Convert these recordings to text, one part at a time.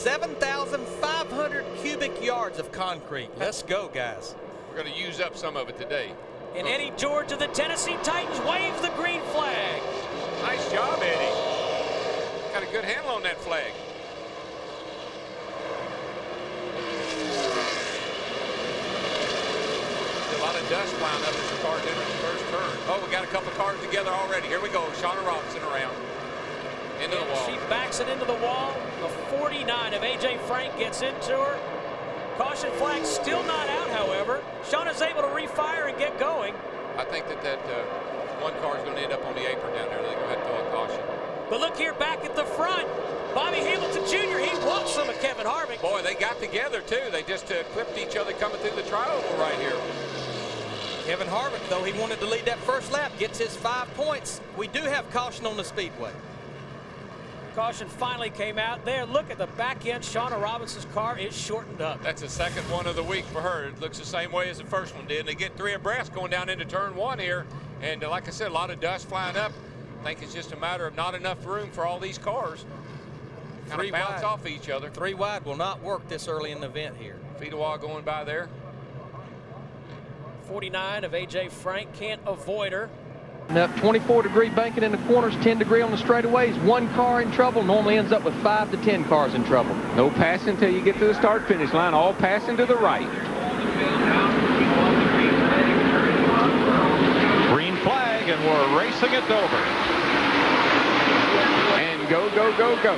7,500 cubic yards of concrete. Let's go, guys. We're going to use up some of it today. And Eddie George of the Tennessee Titans waves the green flag. Nice job, Eddie. Got a good handle on that flag. A lot of dust flying up as the cars enter the first turn. Oh, we got a couple cars together already. Here we go. Shauna Robinson around. Into the wall. She backs it into the wall. The 49 of A.J. Frank gets into her. Caution flag still not out, however. Shauna's able to refire and get going. I think that one car is going to end up on the apron down there. They're going to have to throw a caution. But look here back at the front. Bobby Hamilton Jr., he wants some of Kevin Harvick. Boy, they got together, too. They just clipped each other coming through the trioval right here. Kevin Harvick, though, he wanted to lead that first lap, gets his 5 points. We do have caution on the speedway. Caution finally came out there. Look at the back end. Shauna Robinson's car is shortened up. That's the second one of the week for her. It looks the same way as the first one did. And they get 3 abreast going down into turn 1 here. And like I said, a lot of dust flying up. I think it's just a matter of not enough room for all these cars. Kind of bounce off each other. 3 wide will not work this early in the event here. Fedewa going by there. 49 of A.J. Frank can't avoid her. Up 24-degree banking in the corners, 10-degree on the straightaways. 1 car in trouble normally ends up with 5 to 10 cars in trouble. No passing until you get to the start-finish line. All passing to the right. Green flag, and we're racing at Dover. And go, go, go, go.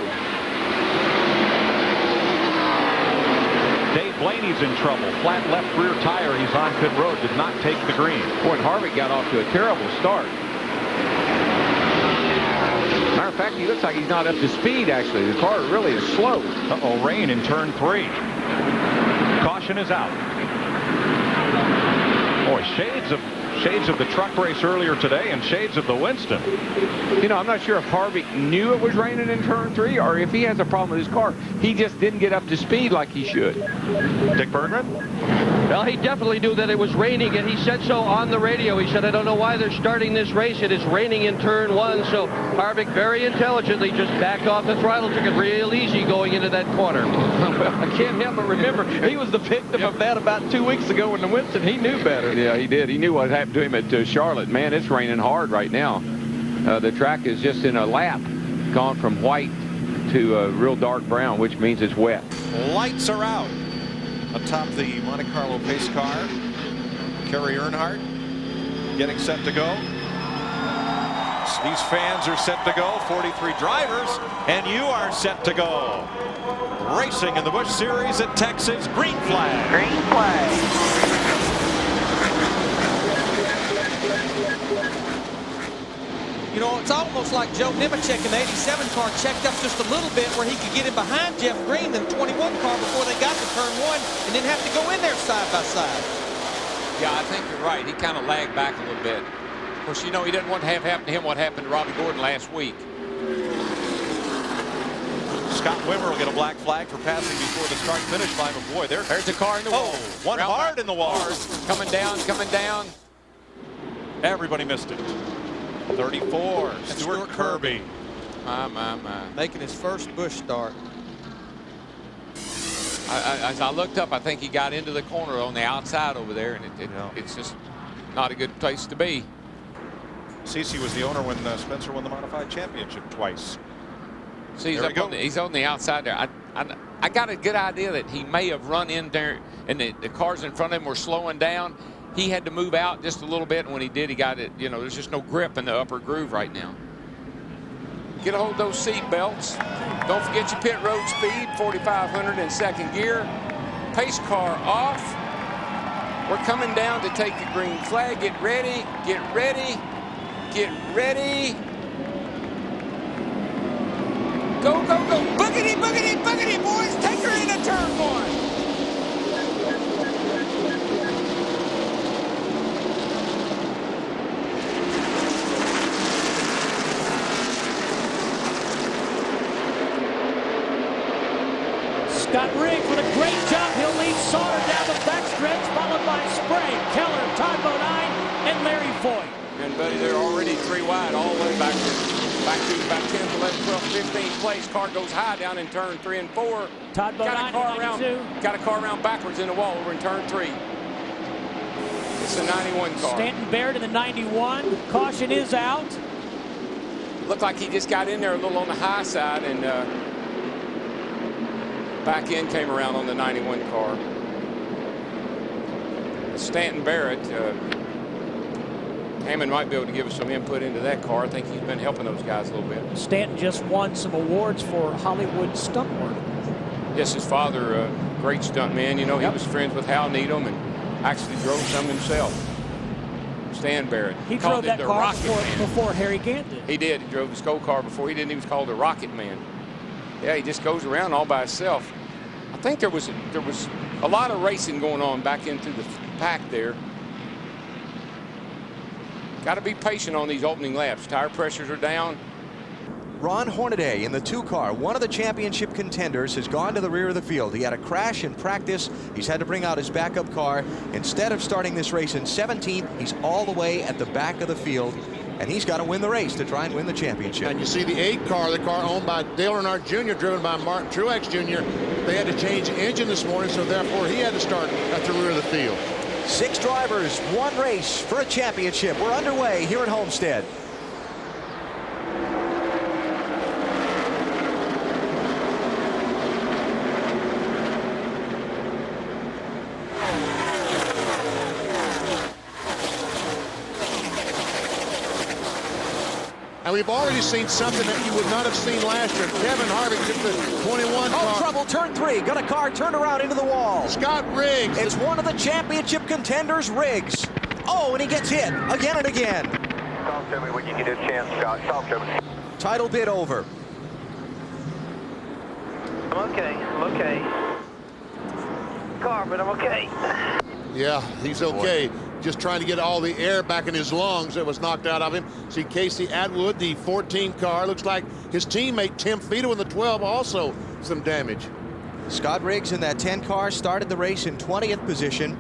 Dave Blaney's in trouble. Flat left rear tire. He's on pit road. Did not take the green. Boy, Harvick got off to a terrible start. Matter of fact, he looks like he's not up to speed, actually. The car really is slow. Uh-oh, rain in turn 3. Caution is out. Boy, shades of the truck race earlier today and shades of the Winston. You know, I'm not sure if Harvick knew it was raining in turn 3 or if he has a problem with his car. He just didn't get up to speed like he should. Dick Bergman? Well, he definitely knew that it was raining, and he said so on the radio. He said, I don't know why they're starting this race. It is raining in turn 1. So Harvick very intelligently just backed off the throttle, took it real easy going into that corner. Well, I can't help but remember, he was the victim of that about 2 weeks ago in the Winston. He knew better. Yeah, he did. He knew what happened to him at Charlotte. Man, it's raining hard right now. The track is just in a lap gone from white to real dark brown, which means it's wet. Lights are out atop the Monte Carlo pace car. Kerry Earnhardt getting set to go. These fans are set to go. 43 drivers, and you are set to go. Racing in the Busch Series at Texas. Green flag. Green flag. You know, it's almost like Joe Nemechek in the 87 car checked up just a little bit where he could get in behind Jeff Green in the 21 car before they got to turn 1 and didn't have to go in there side by side. Yeah, I think you're right. He kind of lagged back a little bit. Of course, you know, he doesn't want to have happen to him what happened to Robbie Gordon last week. Scott Wimmer will get a black flag for passing before the start-finish line. But boy, there's a car in the wall. One hard in the wall. Coming down, coming down. Everybody missed it. 34, Stuart Kirby. My. Making his first Busch start. As I looked up, I think he got into the corner on the outside over there, and it's just not a good place to be. Cece was the owner when Spencer won the Modified Championship twice. See, he's on the outside there. I got a good idea that he may have run in there, and the cars in front of him were slowing down. He had to move out just a little bit, and when he did, he got it. You know, there's just no grip in the upper groove right now. Get a hold of those seat belts. Don't forget your pit road speed, 4,500 in second gear. Pace car off. We're coming down to take the green flag. Get ready, get ready, get ready. Go, go, go. Boogity, boogity, boogity, boys. Take her into turn 1. Scott Riggs with a great job. He'll lead Sauter down the backstretch, followed by Sprague, Keller, Todd Bodine, and Larry Voigt. And buddy, they're already 3 wide all the way back there. Back to about 10th, 11th, 12th, 15th place. Car goes high down in turn 3 and 4. Todd Bodine, got a car around backwards in the wall over in turn 3. It's a 91 car. Stanton Barrett in the 91. Caution is out. Looked like he just got in there a little on the high side, and back end came around on the 91 car. Stanton Barrett, Hammond might be able to give us some input into that car. I think he's been helping those guys a little bit. Stanton just won some awards for Hollywood stunt work. Yes, his father, a great stuntman. You know, he was friends with Hal Needham and actually drove some himself. Stan Barrett. He drove that car before Harry Gant did. He did. He drove the Skull car before. He didn't. He was called the Rocket Man. Yeah, he just goes around all by himself. I think there was a lot of racing going on back into the pack there. Got to be patient on these opening laps. Tire pressures are down. Ron Hornaday in the 2 car, one of the championship contenders, has gone to the rear of the field. He had a crash in practice. He's had to bring out his backup car. Instead of starting this race in 17th, he's all the way at the back of the field, and he's got to win the race to try and win the championship. And you see the 8 car, the car owned by Dale Earnhardt Jr., driven by Martin Truex Jr. They had to change the engine this morning, so therefore he had to start at the rear of the field. 6 drivers, 1 race for a championship. We're underway here at Homestead. And we've already seen something that you would not have seen last year. Kevin Harvick took the 21 car. Oh, trouble, turn 3. Got a car turned around into the wall. Scott Riggs. It's one of the championship contenders, Riggs. Oh, and he gets hit again and again. Talk to me when you get a chance, Scott. Talk to me. Title bid over. I'm okay. I'm okay. Car, but I'm okay. Yeah, he's okay. Just trying to get all the air back in his lungs that was knocked out of him. See Casey Atwood, the 14 car. Looks like his teammate Tim Feto in the 12 also some damage. Scott Riggs in that 10 car started the race in 20th position.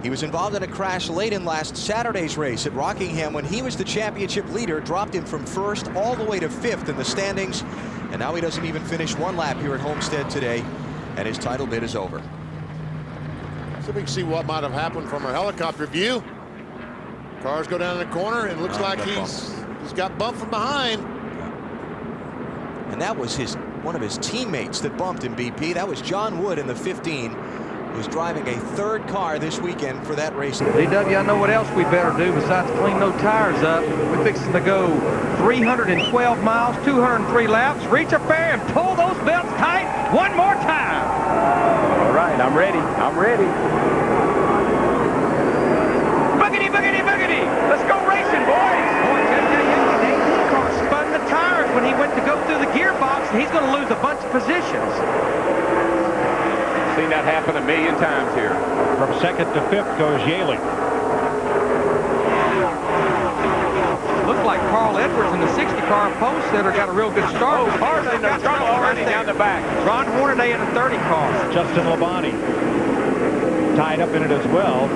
He was involved in a crash late in last Saturday's race at Rockingham when he was the championship leader, dropped him from 1st all the way to 5th in the standings. And now he doesn't even finish 1 lap here at Homestead today, and his title bid is over. So we can see what might have happened from a helicopter view. Cars go down in the corner, and it looks like he's got bumped from behind. And that was one of his teammates that bumped him, BP. That was John Wood in the 15, who's driving a 3rd car this weekend for that race. DW, I know what else we better do besides clean those tires up. We're fixing to go 312 miles, 203 laps, reach up there and pull those belts tight one more time. All right, I'm ready. I'm ready. Boogity, boogity, boogity. Let's go racing, boys. Boy, that car spun the tires when he went to go through the gearbox, and he's going to lose a bunch of positions. Seen that happen a million times here. From 2nd to 5th goes Yaley. Looks like Carl Edwards in the 60 car post center got a real good start. Oh, cars in the trouble already down the back. Ron Hornaday in a 30 car. Justin Labonte tied up in it as well.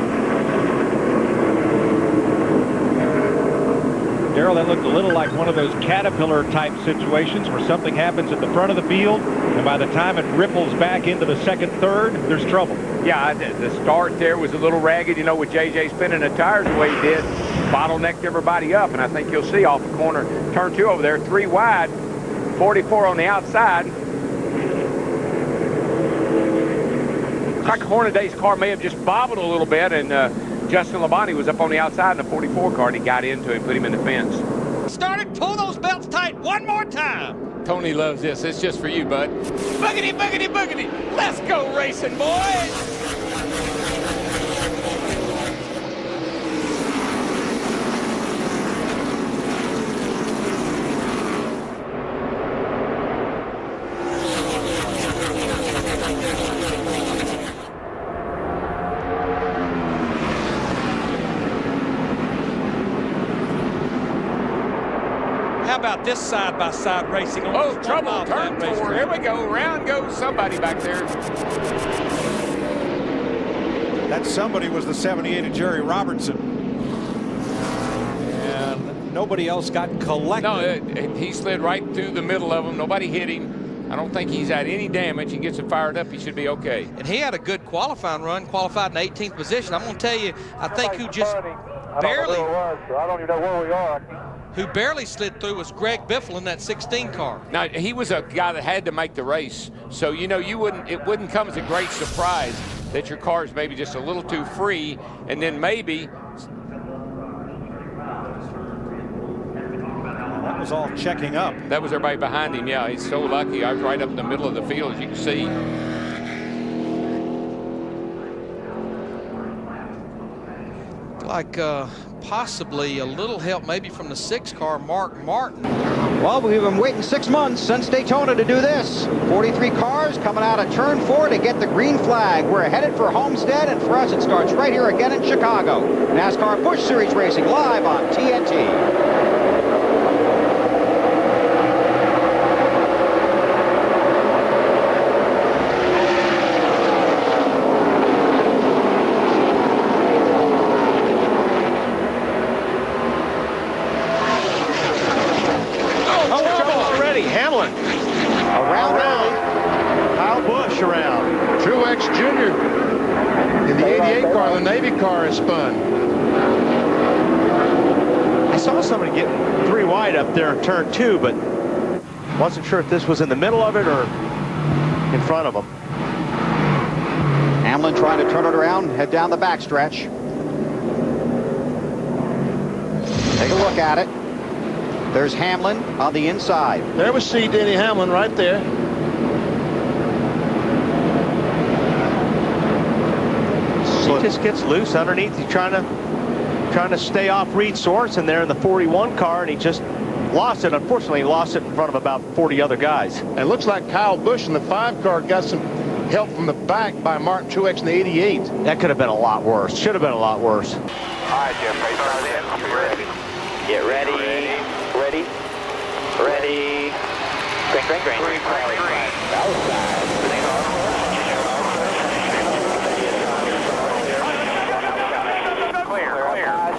Darrell, that looked a little like one of those caterpillar type situations where something happens at the front of the field, and by the time it ripples back into the 2nd, 3rd, there's trouble. Yeah, the start there was a little ragged, you know, with JJ spinning the tires the way he did, bottlenecked everybody up, and I think you'll see off the corner, turn 2 over there, 3 wide, 44 on the outside. Looks like Hornaday's car may have just bobbled a little bit, and Justin Labonte was up on the outside in the 44 car, and he got into him, put him in the fence. Started, pull those belts tight one more time. Tony loves this. It's just for you, bud. Boogity, boogity, boogity. Let's go racing, boys. How about this side-by-side racing? Oh, trouble, turn 4. Here we go. Round goes somebody back there. That somebody was the 78 of Jerry Robertson. And nobody else got collected. No, he slid right through the middle of them. Nobody hit him. I don't think he's had any damage. He gets it fired up. He should be okay. And he had a good qualifying run, qualified in 18th position. I'm going to tell you, I think who just barely, I don't even know where we are. who barely slid through was Greg Biffle in that 16 car. Now, he was a guy that had to make the race. So, you know, it wouldn't come as a great surprise that your car is maybe just a little too free, and then maybe. That was all checking up. That was everybody behind him. Yeah, he's so lucky. I was right up in the middle of the field, as you can see. Like possibly a little help maybe from the 6 car, Mark Martin. Well, we've been waiting 6 months since Daytona to do this. 43 cars coming out of turn 4 to get the green flag. We're headed for Homestead, and for us it starts right here again in Chicago. NASCAR Busch Series racing live on TNT. Up there in turn 2, but wasn't sure if this was in the middle of it or in front of him. Hamlin trying to turn it around, head down the backstretch. Take a look at it. There's Hamlin on the inside. There we see Denny Hamlin right there. He just gets loose underneath. He's trying to stay off Reed Sorensen there in the 41 car, and he just lost it. Unfortunately, he lost it in front of about 40 other guys. And looks like Kyle Busch in the 5 car got some help from the back by Martin Truex in the 88. That could have been a lot worse. Should have been a lot worse. All right, Jeff, start in. You ready? Get ready. Ready. Ready. Green flag. Outside. Clear.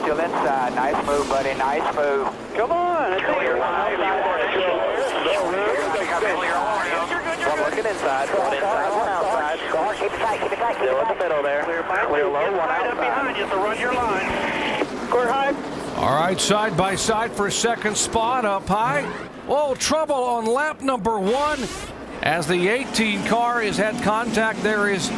Still inside. Nice move, buddy. Nice move. Come on. It's clear. One looking inside. One inside. One outside. Keep it tight. Still in the middle there. Clear low. One outside. Behind you to run your line. Clear high. All right, side by side for second spot up high. Oh, trouble on lap number 1 as the 18 car has had contact. There is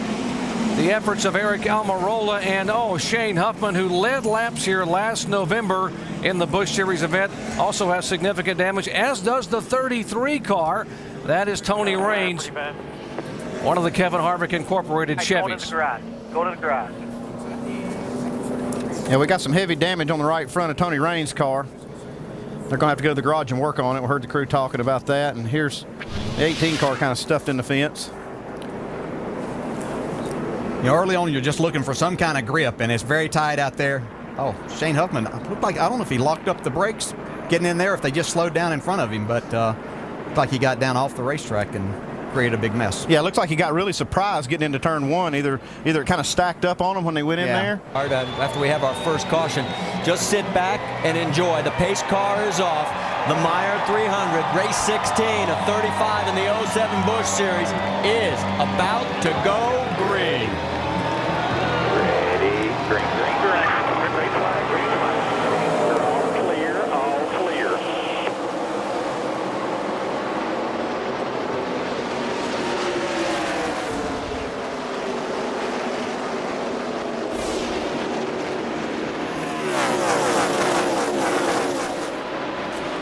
the efforts of Eric Almirola and Shane Huffman, who led laps here last November in the Busch Series event, also has significant damage, as does the 33 car. That is Tony Raines, one of the Kevin Harvick Incorporated Chevys. Go to the garage. Yeah, we got some heavy damage on the right front of Tony Raines' car. They're going to have to go to the garage and work on it. We heard the crew talking about that. And here's the 18 car kind of stuffed in the fence. You know, early on, you're just looking for some kind of grip, and it's very tight out there. Oh, Shane Huffman, looked like, I don't know if he locked up the brakes getting in there, if they just slowed down in front of him, but looked like he got down off the racetrack and created a big mess. Yeah, it looks like he got really surprised getting into turn 1. Either it kind of stacked up on him when they went in there. All right, after we have our first caution, just sit back and enjoy. The pace car is off. The Meyer 300, race 16 of 35 in the 07 Busch Series is about to go green. Ready. Green. Green flag. All clear. All clear.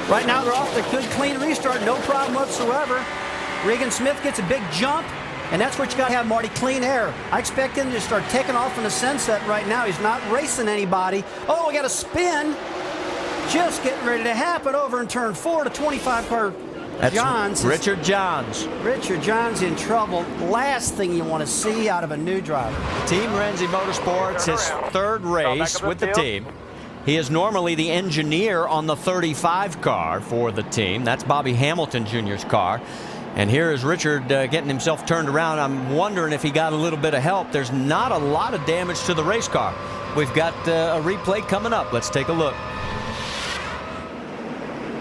Right now they're off the good clean restart, no problem whatsoever. Regan Smith gets a big jump, and that's what you got to have, Marty, clean air. I expect him to start taking off in the sunset right now. He's not racing anybody. Oh, we got a spin. Just getting ready to happen over in turn 4 to 25 car. That's Johns. Richard Johns. Richard Johns in trouble. Last thing you want to see out of a new driver. Team Renzi Motorsports, his 3rd race with the team. He is normally the engineer on the 35 car for the team. That's Bobby Hamilton Jr.'s car. And here is Richard getting himself turned around. I'm wondering if he got a little bit of help. There's not a lot of damage to the race car. We've got a replay coming up. Let's take a look.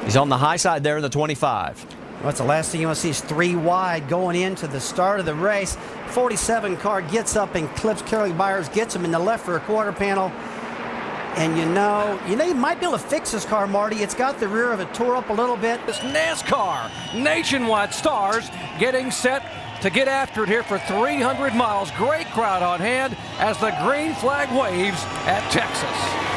He's on the high side there in the 25. What's the last thing you want to see is 3 wide going into the start of the race. 47 car gets up and clips Curly Byers, gets him in the left for a quarter panel. And you know, you might be able to fix this car, Marty. It's got the rear of it tore up a little bit. This NASCAR Nationwide Stars getting set to get after it here for 300 miles. Great crowd on hand as the green flag waves at Texas.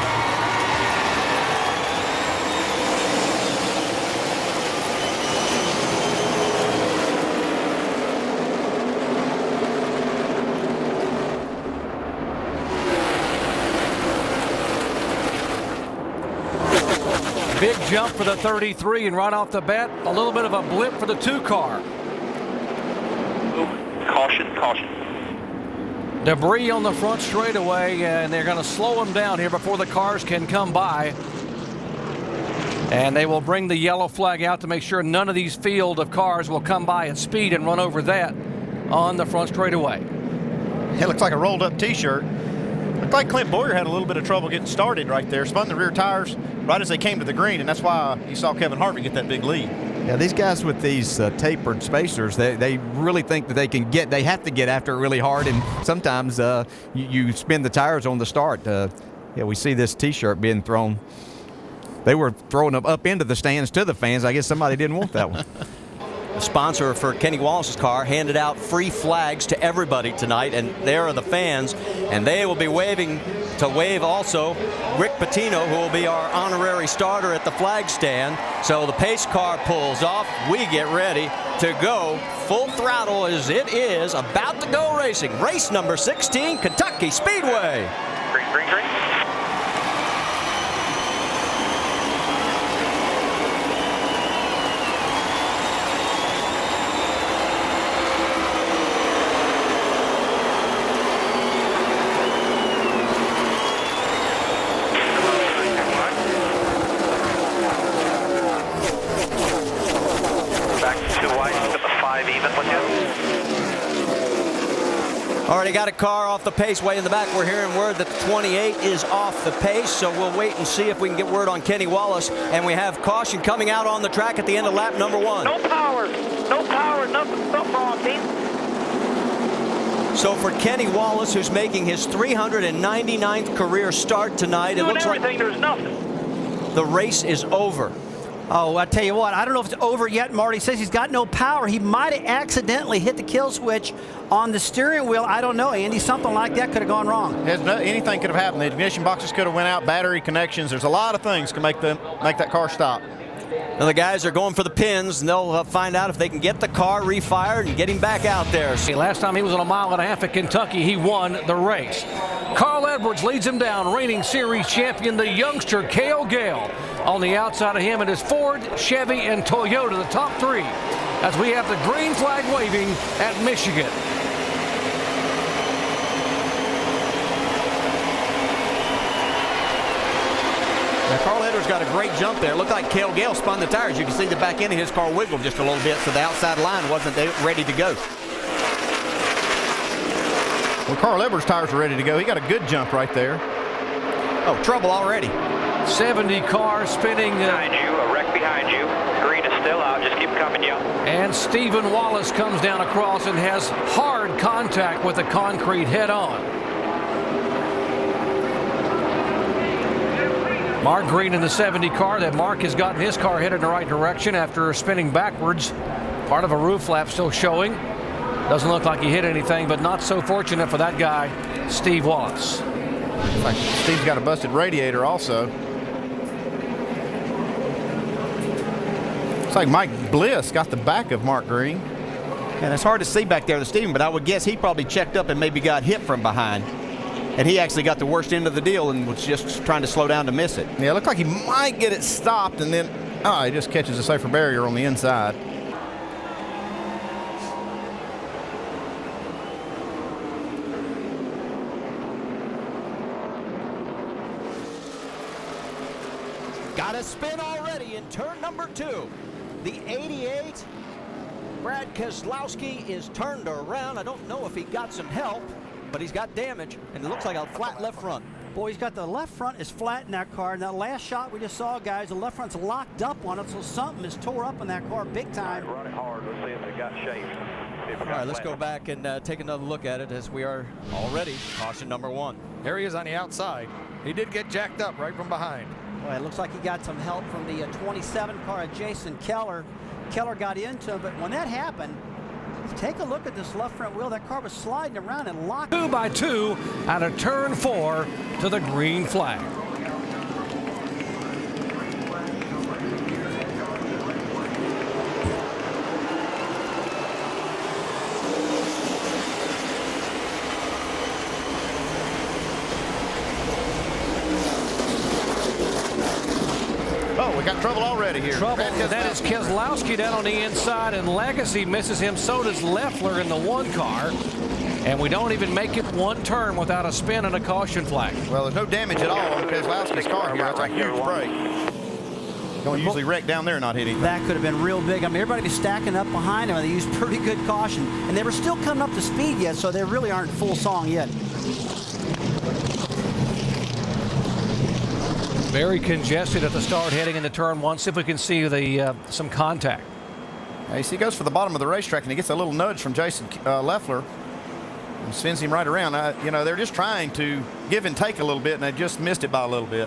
Big jump for the 33, and right off the bat, a little bit of a blip for the 2 car. Caution, caution. Debris on the front straightaway, and they're going to slow them down here before the cars can come by. And they will bring the yellow flag out to make sure none of these field of cars will come by at speed and run over that on the front straightaway. It looks like a rolled up t-shirt. Looked like Clint Boyer had a little bit of trouble getting started right there. Spun the rear tires right as they came to the green, and that's why you saw Kevin Harvick get that big lead. Yeah, these guys with these tapered spacers, they really think that they have to get after it really hard, and sometimes you spin the tires on the start. Yeah, we see this t-shirt being thrown. They were throwing them up into the stands to the fans. I guess somebody didn't want that one. The sponsor for Kenny Wallace's car handed out free flags to everybody tonight, and there are the fans, and they will be waving to wave also Rick Pitino, who will be our honorary starter at the flag stand. So the pace car pulls off. We get ready to go full throttle as it is about to go racing. Race number 16, Kentucky Speedway. Green, green, green. Already got a car off the pace way in the back. We're hearing word that the 28 is off the pace, so we'll wait and see if we can get word on Kenny Wallace. And we have caution coming out on the track at the end of lap number 1. No power, nothing wrong, team. So for Kenny Wallace, who's making his 399th career start tonight, it looks like there's nothing. The race is over. Oh, I tell you what, I don't know if it's over yet. Marty says he's got no power. He might have accidentally hit the kill switch on the steering wheel. I don't know, Andy. Something like that could have gone wrong. Anything could have happened. The ignition boxes could have went out, battery connections. There's a lot of things can make that car stop. Now the guys are going for the pins, and they'll find out if they can get the car refired and get him back out there. Last time he was on 1.5 miles at Kentucky, he won the race. Carl Edwards leads him down, reigning series champion, the youngster Cale Gale. On the outside of him, it is Ford, Chevy, and Toyota, the top 3, as we have the green flag waving at Michigan. Now, Carl Edwards got a great jump there. It looked like Cale Gale spun the tires. You can see the back end of his car wiggle just a little bit, so the outside line wasn't ready to go. Well, Carl Edwards' tires are ready to go. He got a good jump right there. Oh, trouble already. 70 cars spinning. Behind you, a wreck behind you. Green is still out. Just keep coming, yeah. And Stephen Wallace comes down across and has hard contact with the concrete head-on. Mark Green in the 70 car. That Mark has gotten his car headed in the right direction after spinning backwards. Part of a roof flap still showing. Doesn't look like he hit anything, but not so fortunate for that guy, Steve Wallace. Looks like Steve's got a busted radiator also. Looks like Mike Bliss got the back of Mark Green. And it's hard to see back there to Steven, but I would guess he probably checked up and maybe got hit from behind. And he actually got the worst end of the deal and was just trying to slow down to miss it. Yeah, it looked like he might get it stopped, and then he just catches a safer barrier on the inside. Got a spin already in turn number 2. The 88, Brad Keselowski, is turned around. I don't know if he got some help, but he's got damage, and it looks like a flat left front. Boy, he's got the left front is flat in that car. And that last shot we just saw, guys, the left front's locked up on it, so something is tore up in that car big time. Run it hard. Let's see if it got shape. All right, let's go back and take another look at it as we are already caution number 1. Here he is on the outside. He did get jacked up right from behind. Boy, it looks like he got some help from the 27 car of Jason Keller. Keller got into him, but when that happened, take a look at this left front wheel. That car was sliding around and locked. 2 by 2 out of turn 4 to the green flag. Oh, we got trouble already here. Trouble, and that is Keselowski down on the inside, and Legacy misses him. So does Leffler in the 1 car. And we don't even make it 1 turn without a spin and a caution flag. Well, there's no damage at all on Keselowski's car here. That's a huge break. Don't usually wreck down there and not hit anything. That could have been real big. I mean, everybody was stacking up behind him, and they used pretty good caution. And they were still coming up to speed yet, so they really aren't full song yet. Very congested at the start heading into turn 1. See if we can see the some contact. Now, you see, he goes for the bottom of the racetrack, and he gets a little nudge from Jason Leffler and spins him right around. You know, they're just trying to give and take a little bit, and they just missed it by a little bit.